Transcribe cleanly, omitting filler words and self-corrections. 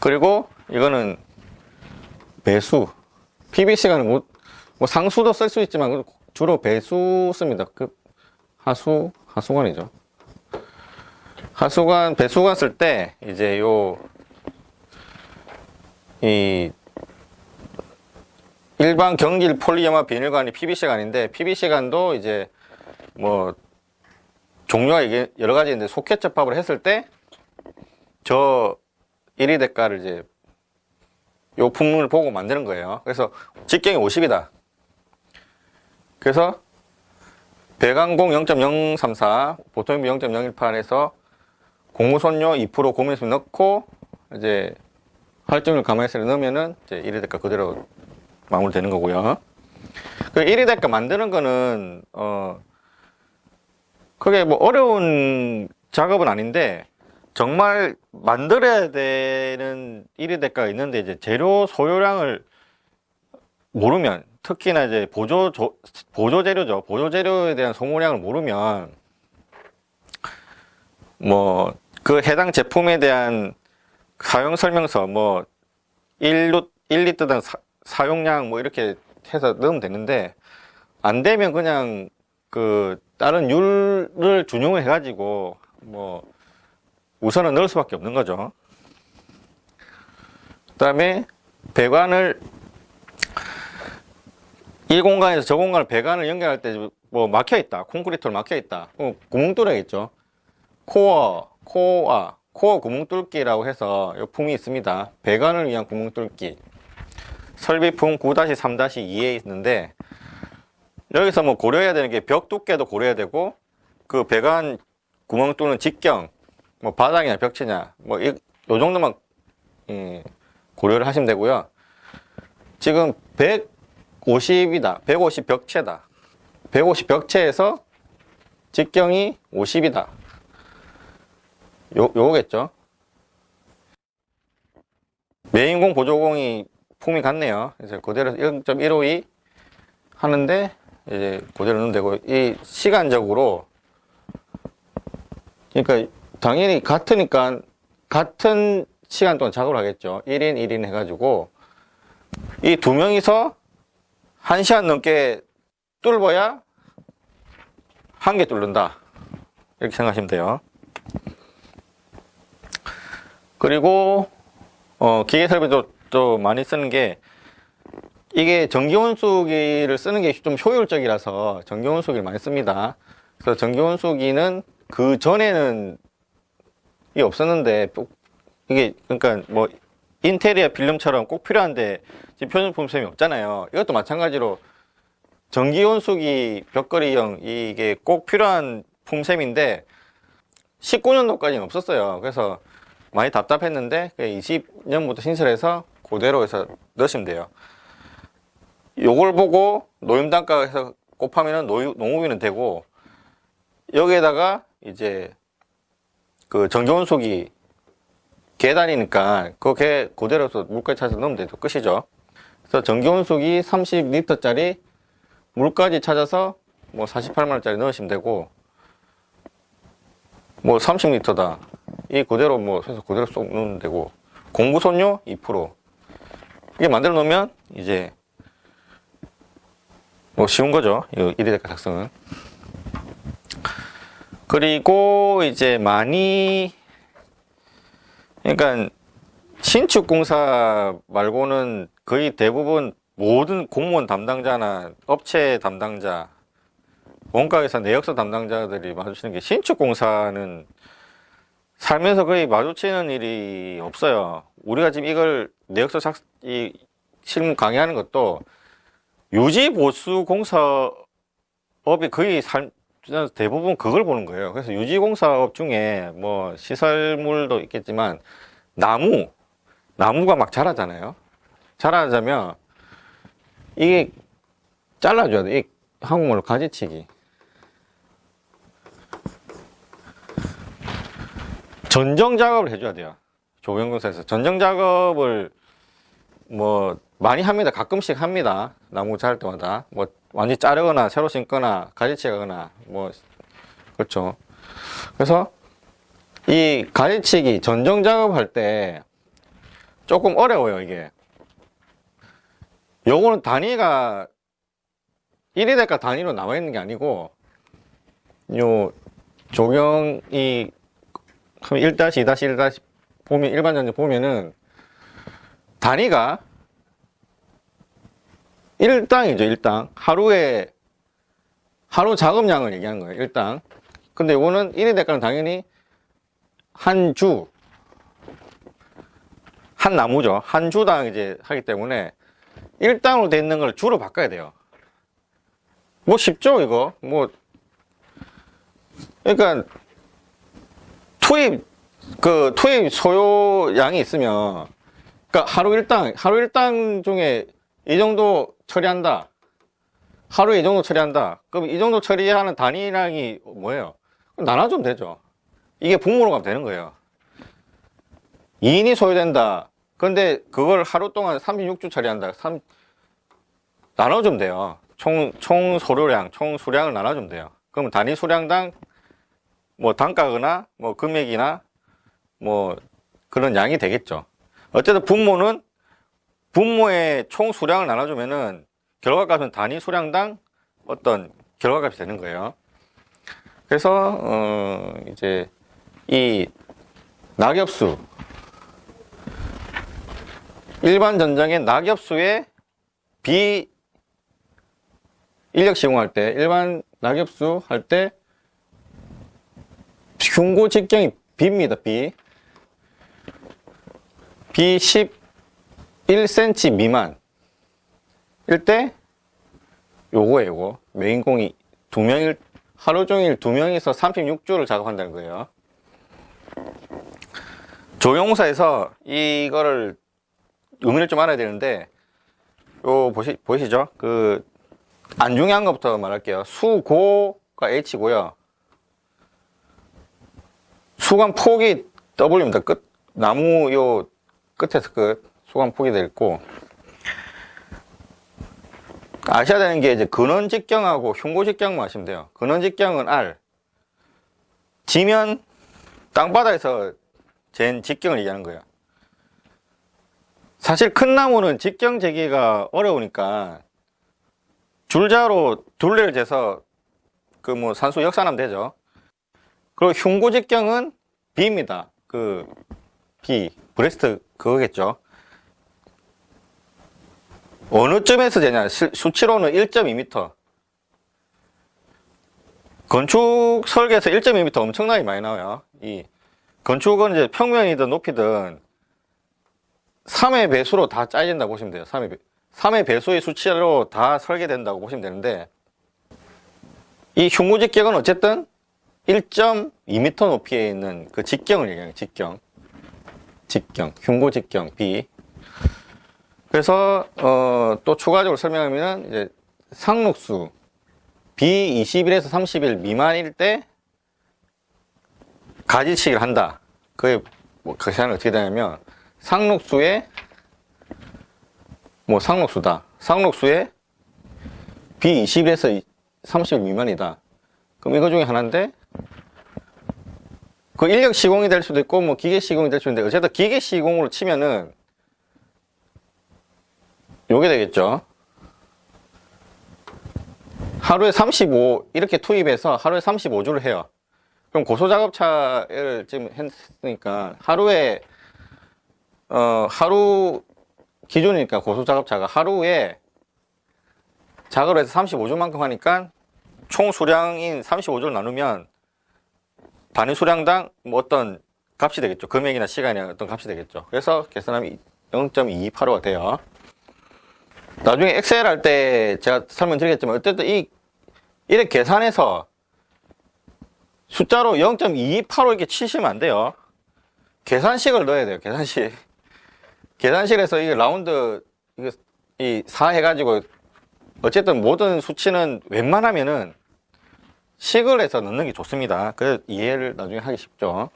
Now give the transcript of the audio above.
그리고 이거는 배수. PVC가는 뭐 상수도 쓸 수 있지만 주로 배수 씁니다. 그 하수관이죠. 배수관 쓸 때 이제 일반 경질 폴리어마 비닐관이 PVC관인데, PVC관도 이제 뭐 종류가 이게 여러 가지 있는데, 소켓 접합을 했을 때 저 1위 대가를 이제 요 품목을 보고 만드는 거예요. 그래서 직경이 50이다. 그래서 배관공 0.034, 보통비 0.018에서 고무손료 2% 고무에서 넣고 이제 활증을 가마에서 넣으면은 이제 1위 대가 그대로 마무리되는 거고요. 그 1위 대가 만드는 거는 그게 뭐 어려운 작업은 아닌데, 정말 만들어야 되는 1위 대가가 있는데, 이제 재료 소요량을 모르면, 특히나 이제 보조재료죠. 보조재료에 대한 소모량을 모르면 뭐 그 해당 제품에 대한 사용설명서, 뭐 1리터당 사용량 뭐 이렇게 해서 넣으면 되는데, 안 되면 그냥 그 다른 율을 준용을 해 가지고 뭐 우선은 넣을 수밖에 없는 거죠. 그 다음에 배관을 이 공간에서 저 공간을 배관을 연결할 때 뭐 막혀 있다, 콘크리트로 막혀 있다, 구멍 뚫어야겠죠. 코어 구멍 뚫기라고 해서 이 품이 있습니다. 배관을 위한 구멍 뚫기 설비품 9-3-2에 있는데, 여기서 뭐 고려해야 되는 게 벽 두께도 고려해야 되고, 그 배관 구멍 뚫는 직경, 뭐 바닥이냐 벽체냐, 뭐 요 정도만 고려를 하시면 되고요. 지금 150이다. 150 벽체다. 150 벽체에서 직경이 50이다. 요거겠죠. 메인공 보조공이 품이 같네요. 그래서 그대로 0.152 하는데 이제 그대로 넣으면 되고, 이 시간적으로, 그러니까 당연히 같으니까 같은 시간 동안 작업을 하겠죠. 1인 1인 해가지고 이 두 명이서 1시간 넘게 뚫어야 한 개 뚫는다, 이렇게 생각하시면 돼요. 그리고 기계 설비도 또 많이 쓰는 게, 이게 전기온수기를 쓰는 게 좀 효율적이라서 전기온수기를 많이 씁니다. 그래서 전기온수기는 그 전에는 이게 없었는데, 이게 그러니까 뭐 인테리어 필름처럼 꼭 필요한데 지금 표준품 셈이 없잖아요. 이것도 마찬가지로 전기온수기 벽걸이형 이게 꼭 필요한 품셈인데 19년도까지는 없었어요. 그래서 많이 답답했는데 20년부터 신설해서 그대로 해서 넣으시면 돼요. 요걸 보고 노임단가 해서 곱하면은 농후비는 되고, 여기에다가 이제 그 전기온수기 계단이니까 그게 그대로 해서 물까지 찾아서 넣으면 돼도 끝이죠. 그래서 전기온수기 30리터짜리 물까지 찾아서 뭐 48만원짜리 넣으시면 되고, 뭐 30리터다 이 그대로 뭐 해서 그대로 쏙 넣으면 되고, 공구손료 2% 이게 만들어 놓으면 이제 뭐 쉬운 거죠, 이 1위 대가 작성은. 그리고 이제 그러니까 신축공사 말고는 거의 대부분 모든 공무원 담당자나 업체 담당자, 원가회사 내역서 담당자들이 마주치는 게, 신축공사는 살면서 거의 마주치는 일이 없어요. 우리가 지금 이걸 내역서 실무 강의하는 것도 유지보수공사업이 거의 대부분 그걸 보는 거예요. 그래서 유지공사업 중에 뭐 시설물도 있겠지만 나무가 막 자라잖아요. 자라자면 이게 잘라줘야 돼. 이 한국말로 가지치기. 전정 작업을 해줘야 돼요. 조경공사에서 전정 작업을 뭐 많이 합니다. 가끔씩 합니다. 나무 자랄 때마다 뭐 완전히 자르거나 새로 심거나 가지치거나 뭐 그렇죠. 그래서 이 가지치기 전정 작업할 때 조금 어려워요, 이게. 요거는 단위가 1위 대가 단위로 나와 있는 게 아니고, 요 조경이 1-2-1- 보면 일반 전지 보면은 단위가 1당이죠, 1당. 하루 작업량을 얘기하는 거예요, 1당. 근데 이거는 1위 대가는 당연히 한 주, 한 나무죠. 한 주당 이제 하기 때문에 1당으로 돼 있는 걸 주로 바꿔야 돼요. 뭐 쉽죠, 이거? 뭐, 그러니까 투입 소요량이 있으면, 그러니까 하루 일당 중에 이 정도 처리한다. 하루에 이 정도 처리한다. 그럼 이 정도 처리하는 단위량이 뭐예요? 나눠주면 되죠. 이게 분모로 가면 되는 거예요. 2인이 소요된다. 근데 그걸 하루 동안 36주 처리한다. 나눠주면 돼요. 총 소료량, 총 수량을 나눠주면 돼요. 그러면 단위 수량당 뭐 단가거나 뭐 금액이나 뭐 그런 양이 되겠죠. 어쨌든 분모의 총 수량을 나눠주면은 결과값은 단위 수량당 어떤 결과값이 되는 거예요. 그래서 이제 이 낙엽수, 일반 전장의 낙엽수의 인력 시공할 때, 일반 낙엽수 할 때 흉고 직경이 B입니다. B 11cm 미만일 때 요거예요. 요거 메인공이 하루 종일 2명이서 36주를 작업한다는 거예요. 조경사에서 이거를 의미를 좀 알아야 되는데, 요 보이시죠? 그 안 중요한 것부터 말할게요. 수고가 H고요. 수관 폭이 W입니다. 나무 요 끝에서 수관 폭이 되어 있고, 아셔야 되는 게 이제 근원 직경하고 흉고 직경만 아시면 돼요. 근원 직경은 R, 지면 땅바닥에서 잰 직경을 얘기하는 거예요. 사실 큰 나무는 직경 재기가 어려우니까 줄자로 둘레를 재서 뭐 산수 역산하면 되죠. 그리고 흉고 직경은 B입니다. B 브레스트 그거겠죠. 어느 쯤에서 재냐? 수치로는 1.2m. 건축 설계에서 1.2m 엄청나게 많이 나와요. 이 건축은 이제 평면이든 높이든 3의 배수로 다 짜진다고 보시면 돼요. 3의 배수의 수치로 다 설계된다고 보시면 되는데, 이 흉고 직경은 어쨌든 1.2m 높이에 있는 그 직경을 얘기해요. 직경, 흉고 직경 B. 그래서 또 추가적으로 설명하면 이제 상록수 B 21에서 30일 미만일 때 가지치기를 한다. 그게 그 시간이 어떻게 되냐면 상록수의 상록수의 B 21에서 30일 미만이다. 그럼 이거 중에 하나인데, 그 인력 시공이 될 수도 있고 뭐 기계 시공이 될 수도 있는데, 어쨌든 기계 시공으로 치면은 요게 되겠죠. 하루에 35 이렇게 투입해서 하루에 35주를 해요. 그럼 고소작업차를 지금 했으니까 하루에 하루 기준이니까 고소작업차가 하루에 작업을 해서 35주만큼 하니까 총 수량인 35주를 나누면 단위 수량당 뭐 어떤 값이 되겠죠. 금액이나 시간이나 어떤 값이 되겠죠. 그래서 계산하면 0.285가 돼요. 나중에 엑셀 할 때 제가 설명드리겠지만, 어쨌든 이렇게 계산해서 숫자로 0.285 이렇게 치시면 안 돼요. 계산식을 넣어야 돼요. 계산식에서 이게 라운드 이 4 해가지고 어쨌든 모든 수치는 웬만하면은 식을 해서 넣는 게 좋습니다. 그래서 이해를 나중에 하기 쉽죠.